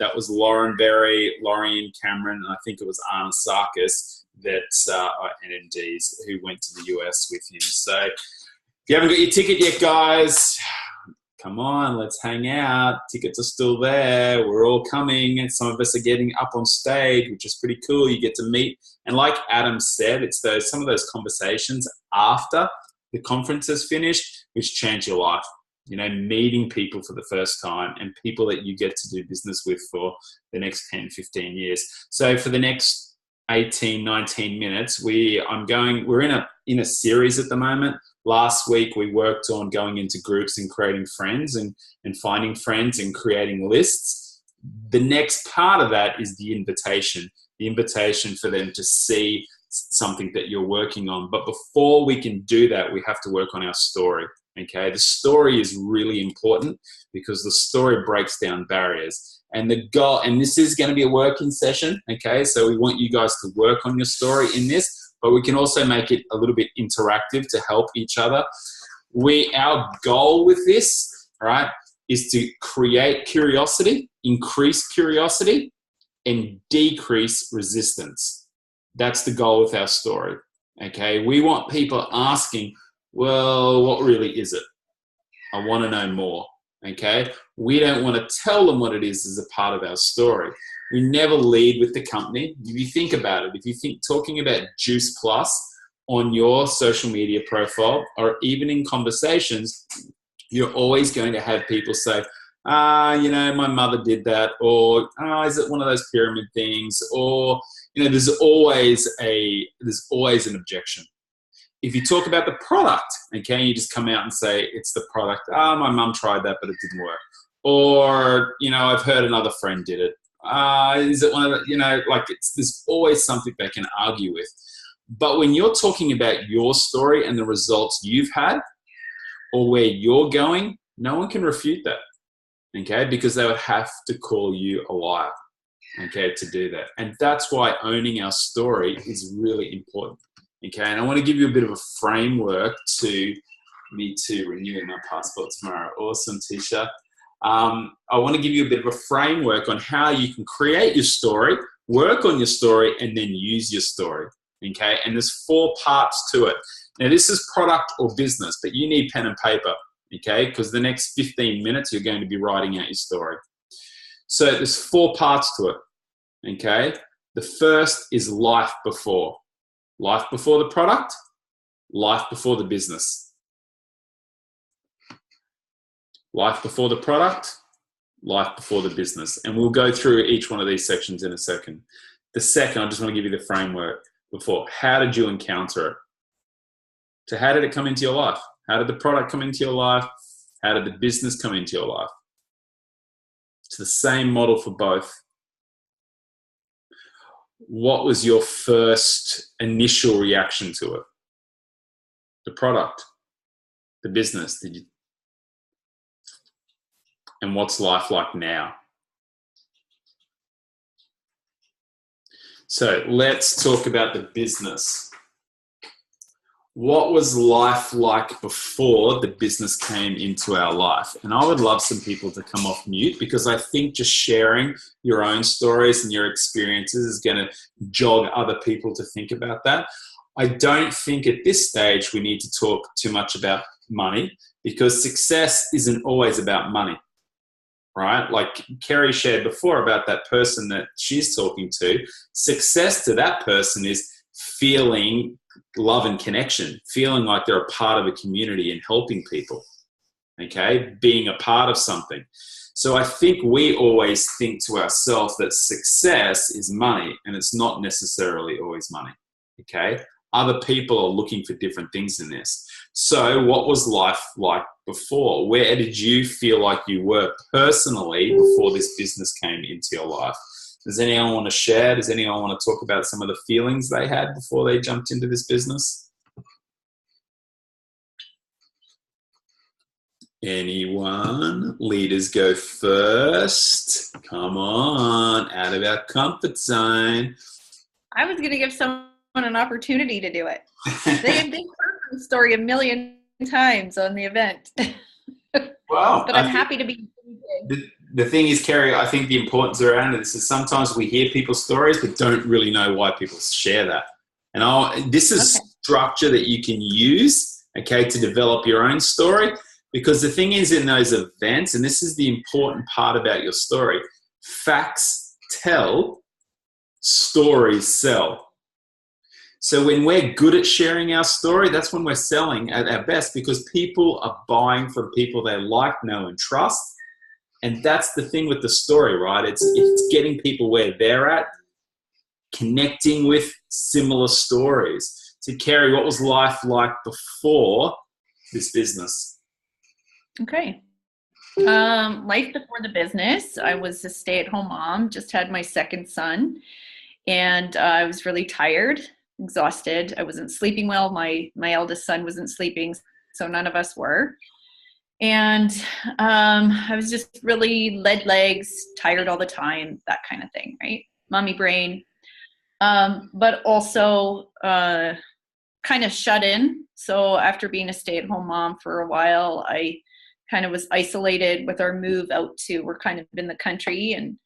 That was Lauren Berry, Lorian Cameron, and I think it was Anna Sarkis that NMDs who went to the US with him. So if you haven't got your ticket yet, guys, come on, let's hang out. Tickets are still there. We're all coming, and some of us are getting up on stage, which is pretty cool. You get to meet, and like Adam said, it's some of those conversations after the conference has finished which change your life. You know, meeting people for the first time and people that you get to do business with for the next 10, 15 years. So for the next 18, 19 minutes, we're in a series at the moment. Last week, we worked on going into groups and creating friends and finding friends and creating lists. The next part of that is the invitation for them to see something that you're working on. But before we can do that, we have to work on our story. Okay, the story is really important because the story breaks down barriers. And the goal, and this is going to be a working session, okay? So we want you guys to work on your story in this, but we can also make it a little bit interactive to help each other. Our goal with this, right, is to create curiosity, increase curiosity, and decrease resistance. That's the goal with our story, okay? We want people asking, well, what really is it? I want to know more, okay? We don't want to tell them what it is as a part of our story. We never lead with the company. If you think about it, if you think talking about Juice Plus on your social media profile or even in conversations, you're always going to have people say, my mother did that, or is it one of those pyramid things? Or, there's always an objection. If you talk about the product, okay, you just come out and say, it's the product. My mum tried that, but it didn't work. Or, I've heard another friend did it. Is it one of the, there's always something they can argue with. But when you're talking about your story and the results you've had or where you're going, no one can refute that, okay, because they would have to call you a liar, okay, to do that. And that's why owning our story is really important. Okay, and I want to give you a bit of a framework to me to renew my passport tomorrow. Awesome, Tisha. I want to give you a bit of a framework on how you can create your story, work on your story, and then use your story. Okay, and there's 4 parts to it. Now, this is product or business, but you need pen and paper, okay, because the next 15 minutes you're going to be writing out your story. So there's 4 parts to it, okay? The first is life before. Life before the product, life before the business. Life before the product, life before the business. And we'll go through each one of these sections in a second. The second, I just want to give you the framework before. How did you encounter it? So how did it come into your life? How did the product come into your life? How did the business come into your life? It's the same model for both. What was your first initial reaction to it? The product, the business, and what's life like now? So let's talk about the business. What was life like before the business came into our life? And I would love some people to come off mute because I think just sharing your own stories and your experiences is going to jog other people to think about that. I don't think at this stage we need to talk too much about money because success isn't always about money, right? Like Kerry shared before about that person that she's talking to. Success to that person is feeling love and connection, feeling like they're a part of a community and helping people, okay, being a part of something. So I think we always think to ourselves that success is money, and it's not necessarily always money, okay? Other people are looking for different things in this. So what was life like before? Where did you feel like you were personally before this business came into your life? Does anyone want to share? Does anyone want to talk about some of the feelings they had before they jumped into this business? Anyone? Leaders go first. Come on, out of our comfort zone. I was going to give someone an opportunity to do it. They've heard the story a million times on the event. Wow. But I'm happy to be. the thing is, Kerry, I think the importance around this is sometimes we hear people's stories but don't really know why people share that. And this is structure that you can use, okay, to develop your own story. Because the thing is, in those events, and this is the important part about your story, facts tell, stories sell. So when we're good at sharing our story, that's when we're selling at our best, because people are buying from people they like, know, and trust. And that's the thing with the story, right? It's getting people where they're at, connecting with similar stories. So Kerry, what was life like before this business? Okay. Life before the business, I was a stay-at-home mom, just had my second son, and I was really tired, exhausted. I wasn't sleeping well. My eldest son wasn't sleeping, so none of us were. And I was just really lead legs, tired all the time, that kind of thing, right? Mommy brain. But also kind of shut in. So after being a stay-at-home mom for a while, I kind of was isolated with our move out to, we're kind of in the country, and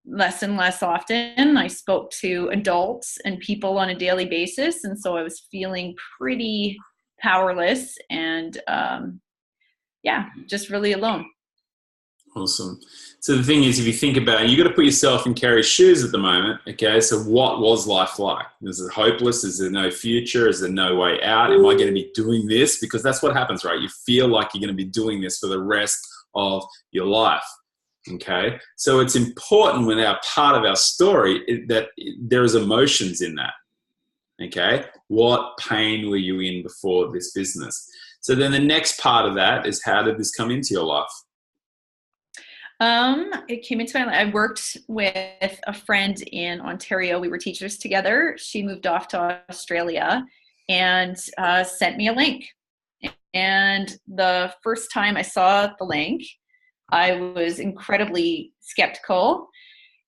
less and less often I spoke to adults and people on a daily basis. And so I was feeling pretty powerless and just really alone. Awesome. So the thing is, if you think about it, you got to put yourself in Kerry's shoes at the moment. Okay. So what was life like? Is it hopeless? Is there no future? Is there no way out? Am I going to be doing this? Because that's what happens, right? You feel like you're going to be doing this for the rest of your life. Okay. So it's important when our part of our story that there is emotions in that. Okay. What pain were you in before this business? So then the next part of that is, how did this come into your life? It came into my life. I worked with a friend in Ontario. We were teachers together. She moved off to Australia and sent me a link. And the first time I saw the link, I was incredibly skeptical.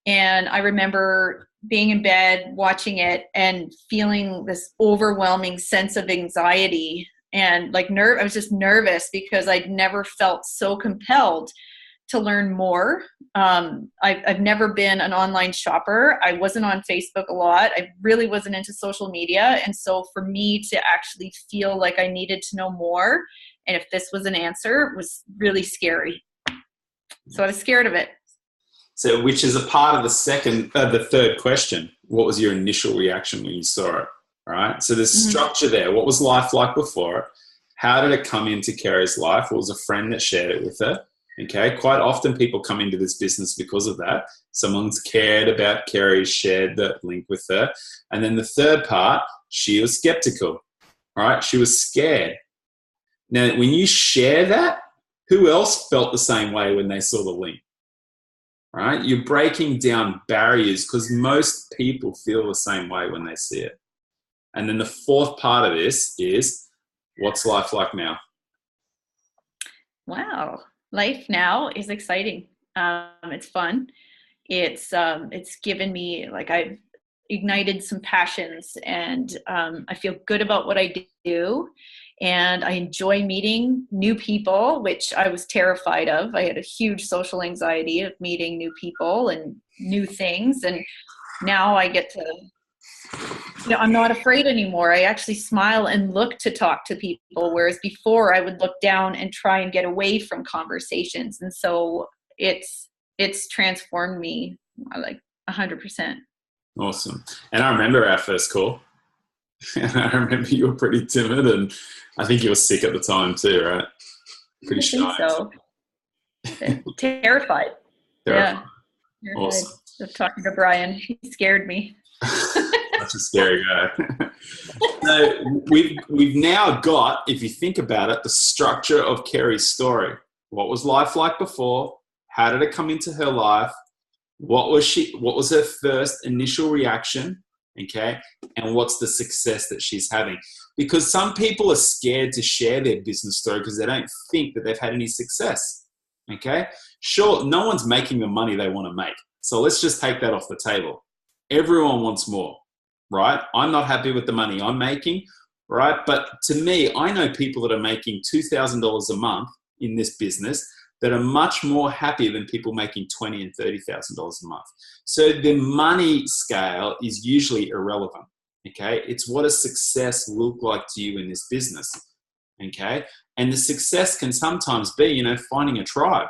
And I remember being in bed, watching it, and feeling this overwhelming sense of anxiety and I was just nervous because I'd never felt so compelled to learn more. I've never been an online shopper. I wasn't on Facebook a lot. I really wasn't into social media. And so for me to actually feel like I needed to know more, and if this was an answer, was really scary. So I was scared of it. So which is a part of the third question. What was your initial reaction when you saw it? All right. So there's structure there. What was life like before? How did it come into Kerry's life? It was a friend that shared it with her. Okay. Quite often people come into this business because of that. Someone's cared about Kerry, shared that link with her. And then the third part, she was skeptical. All right. She was scared. Now, when you share that, who else felt the same way when they saw the link? Right? You're breaking down barriers because most people feel the same way when they see it. And then the fourth part of this is, what's life like now? Wow. Life now is exciting. It's fun. It's given me, I've ignited some passions, and I feel good about what I do. And I enjoy meeting new people, which I was terrified of. I had a huge social anxiety of meeting new people and new things. And now I get to, I'm not afraid anymore. I actually smile and look to talk to people, whereas before I would look down and try and get away from conversations. And so it's transformed me 100%. Awesome. And I remember our first call. And I remember you were pretty timid, and I think you were sick at the time too, right? Pretty shy. So. Terrified. Yeah. Terrified. Awesome. Of talking to Brian. He scared me. Such a scary guy. So we've now got, if you think about it, the structure of Kerry's story. What was life like before? How did it come into her life? What was her first initial reaction? Okay. And what's the success that she's having? Because some people are scared to share their business story because they don't think that they've had any success. Okay. Sure. No one's making the money they want to make. So let's just take that off the table. Everyone wants more, right? I'm not happy with the money I'm making, right? But to me, I know people that are making $2,000 a month in this business that are much more happy than people making $20,000 and $30,000 a month. So the money scale is usually irrelevant. Okay, it's what does success look like to you in this business? Okay, and the success can sometimes be, you know, finding a tribe,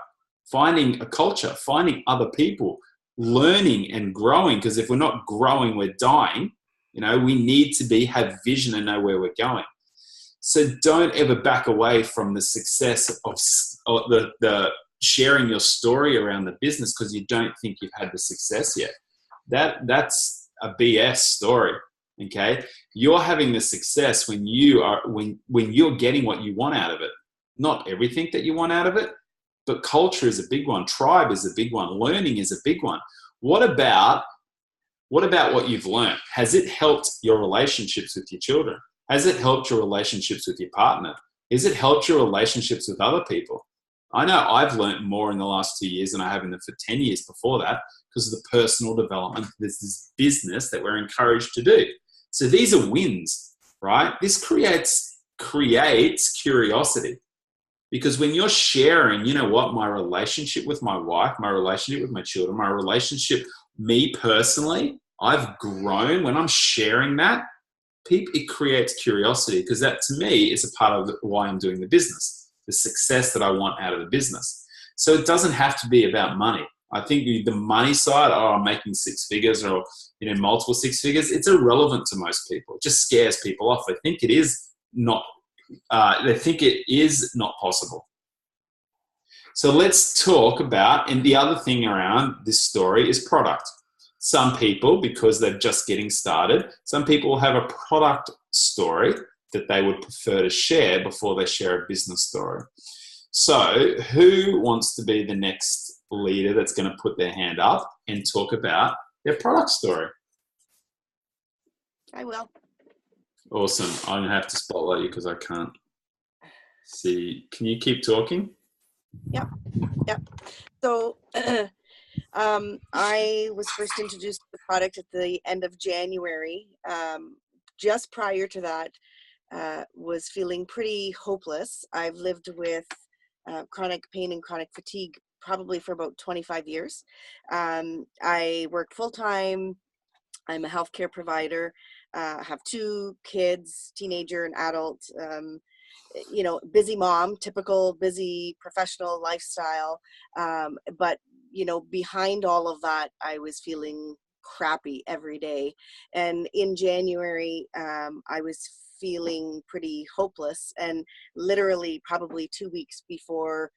finding a culture, finding other people, learning and growing. Because if we're not growing, we're dying. You know, we need to have vision and know where we're going. So don't ever back away from the success of the sharing your story around the business because you don't think you've had the success yet. That's a BS story. Okay, you're having the success when you're getting what you want out of it. Not everything that you want out of it, but culture is a big one. Tribe is a big one. Learning is a big one. What about what you've learned? Has it helped your relationships with your children? Has it helped your relationships with your partner? Has it helped your relationships with other people? I know I've learned more in the last 2 years than I have for 10 years before that because of the personal development. There's this business that we're encouraged to do. So these are wins, right? This creates curiosity. Because when you're sharing, you know what, my relationship with my wife, my relationship with my children, my relationship, me personally, I've grown. When I'm sharing that, it creates curiosity because that to me is a part of why I'm doing the business, the success that I want out of the business. So it doesn't have to be about money. I think the money side, I'm making six figures or, you know, multiple six figures, it's irrelevant to most people. It just scares people off. They think it is not possible. So let's talk about, and the other thing around this story is product. Some people, because they're just getting started, some people have a product story that they would prefer to share before they share a business story. So who wants to be the next leader that's going to put their hand up and talk about their product story? I will. Awesome. I'm going to have to spotlight you because I can't see. Can you keep talking? Yep. So I was first introduced to the product at the end of January. Just prior to that, was feeling pretty hopeless. I've lived with chronic pain and chronic fatigue probably for about 25 years. I work full-time. I'm a healthcare provider. I have two kids, teenager and adult. You know, busy mom, typical busy professional lifestyle. But, you know, behind all of that, I was feeling crappy every day. And in January, I was feeling pretty hopeless, and literally probably 2 weeks before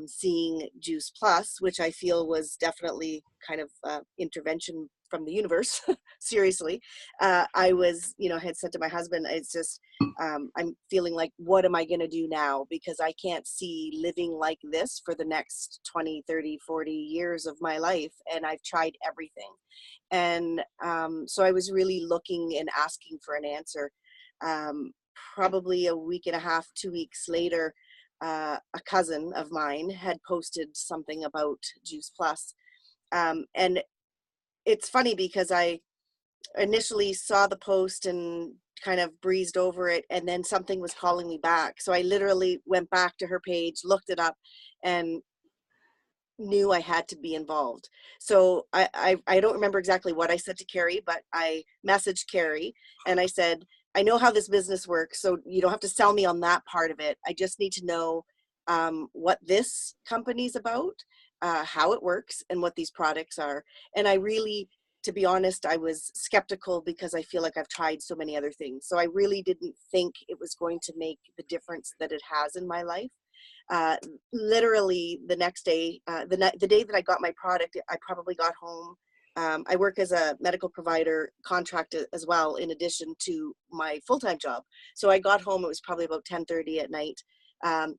seeing Juice Plus, which I feel was definitely kind of intervention from the universe. Seriously, I was, you know, had said to my husband, it's just, I'm feeling like, what am I going to do now? Because I can't see living like this for the next 20, 30, 40 years of my life. And I've tried everything. And so I was really looking and asking for an answer. Probably a week and a half, 2 weeks later, a cousin of mine had posted something about Juice Plus. And it's funny because I initially saw the post and kind of breezed over it, and then something was calling me back. So I literally went back to her page, looked it up, and knew I had to be involved. So I don't remember exactly what I said to Carrie, but I messaged Carrie and I said, I know how this business works, so you don't have to sell me on that part of it. I just need to know what this company's about, how it works, and what these products are. And I really, to be honest, I was skeptical because I feel like I've tried so many other things. So I really didn't think it was going to make the difference that it has in my life. Literally the next day, the day that I got my product, I probably got home. I work as a medical provider contract as well, in addition to my full-time job. So I got home, it was probably about 10:30 at night.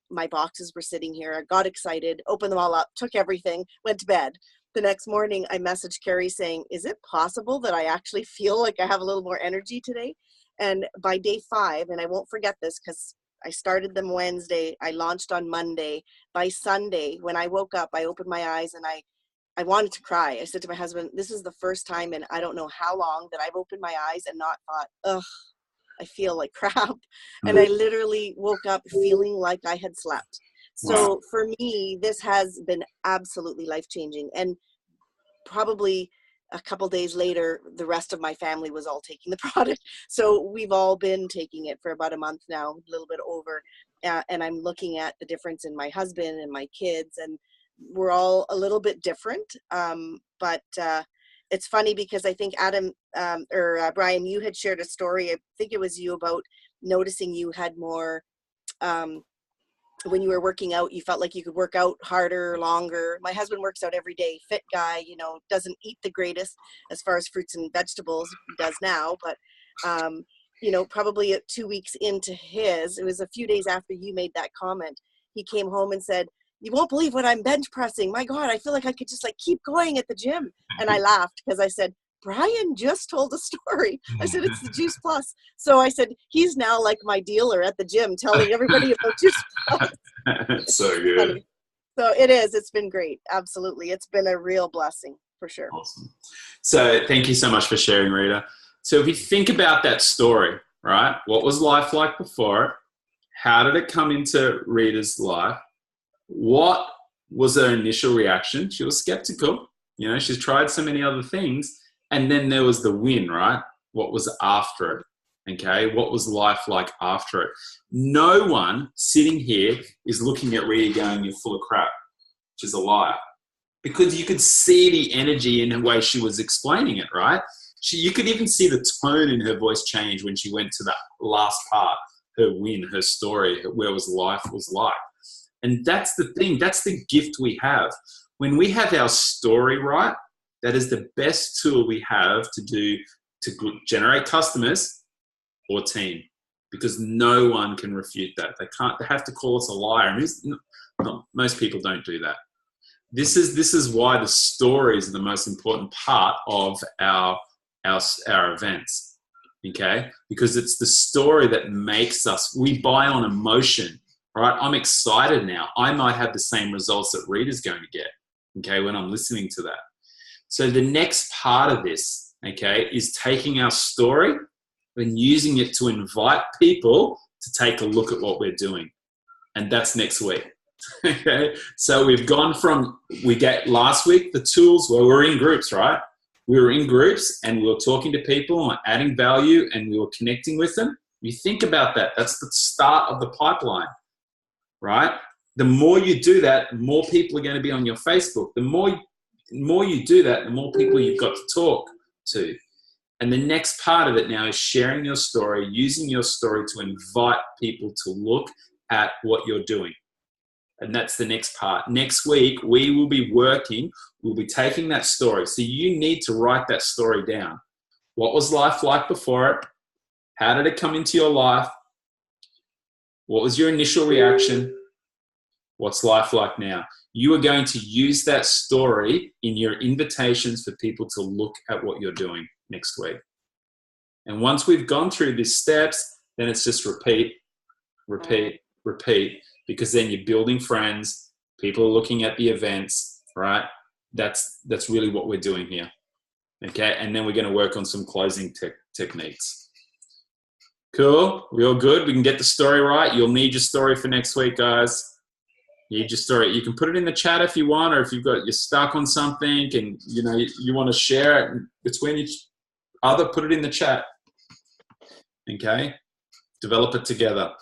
My boxes were sitting here. I got excited, opened them all up, took everything, went to bed. The next morning, I messaged Carrie saying, is it possible that I actually feel like I have a little more energy today? And by day 5, and I won't forget this because I started them Wednesday, I launched on Monday. By Sunday, when I woke up, I opened my eyes and I wanted to cry. I said to my husband, this is the first time in I don't know how long that I've opened my eyes and not thought, ugh, I feel like crap. And I literally woke up feeling like I had slept. So for me, this has been absolutely life-changing. And probably a couple days later, the rest of my family was all taking the product. So we've all been taking it for about a month now, a little bit over. And I'm looking at the difference in my husband and my kids, and we're all a little bit different. But it's funny because I think Adam Brian, you had shared a story. I think it was you about noticing you had more, when you were working out, you felt like you could work out harder, longer. My husband works out every day, fit guy, you know, doesn't eat the greatest as far as fruits and vegetables, he does now, but, you know, probably 2 weeks into his, it was a few days after you made that comment, he came home and said, "You won't believe what I'm bench pressing. My God, I feel like I could just like keep going at the gym." And I laughed because I said, "Brian just told a story." I said, "It's the Juice Plus." So I said, he's now like my dealer at the gym telling everybody about Juice Plus. So good. Funny. So it is. It's been great. Absolutely. It's been a real blessing for sure. Awesome. So thank you so much for sharing, Rita. So if you think about that story, right? What was life like before it? How did it come into Rita's life? What was her initial reaction? She was skeptical. You know, she's tried so many other things. And then there was the win, right? What was after it? Okay, what was life like after it? No one sitting here is looking at Rita going, "You're full of crap," which is a liar. Because you could see the energy in the way she was explaining it, right? You could even see the tone in her voice change when she went to that last part, her win, her story, where was life was like. And that's the thing, that's the gift we have. When we have our story right, that is the best tool we have to generate customers or team, because no one can refute that. They have to call us a liar. And most people don't do that. This is why the stories are the most important part of our events, okay? Because it's the story that makes us, we buy on emotion, right? I'm excited now. I might have the same results that Rita's going to get, okay, when I'm listening to that. So the next part of this, okay, is taking our story and using it to invite people to take a look at what we're doing. And that's next week. Okay, so we've gone from, we get last week, the tools, well, we're in groups, right? We were in groups and we were talking to people and adding value and we were connecting with them. You think about that. That's the start of the pipeline, right? The more you do that, the more people are going to be on your Facebook. The more you do that, the more people you've got to talk to. And the next part of it now is sharing your story, using your story to invite people to look at what you're doing. And that's the next part. Next week, we will be working, we'll be taking that story. So you need to write that story down. What was life like before it? How did it come into your life? What was your initial reaction? What's life like now? You are going to use that story in your invitations for people to look at what you're doing next week. And once we've gone through these steps, then it's just repeat, repeat, repeat. Because then you're building friends, people are looking at the events, right? That's really what we're doing here, okay? And then we're going to work on some closing techniques. Cool, we all good? We can get the story right. You'll need your story for next week, guys. You need your story. You can put it in the chat if you want, or if you're stuck on something and you want to share it between each other, put it in the chat, okay? Develop it together.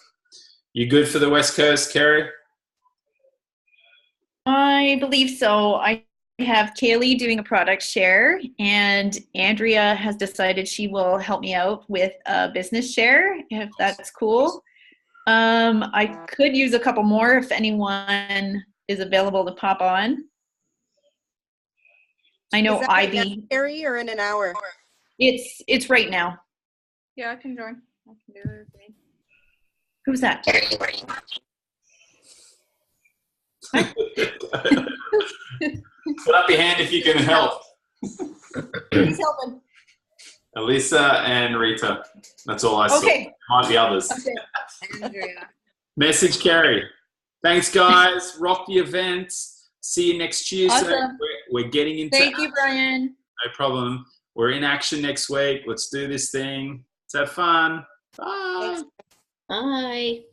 You good for the West Coast, Kerry? I believe so. I have Kaylee doing a product share, and Andrea has decided she will help me out with a business share, if that's cool. I could use a couple more if anyone is available to pop on. I know Ivy. Kerry, or in an hour? It's right now. Yeah, I can join. I can do it. Who's that? Put up your hand if you can help. Who's helping? Elisa and Rita. That's all I saw. Okay. Might be others. Okay. Andrea. Message Kerry. Thanks, guys. Rock the events. See you next Tuesday. Awesome. We're getting into Thank you, Brian. No problem. We're in action next week. Let's do this thing. Let's have fun. Bye. Thanks. Bye.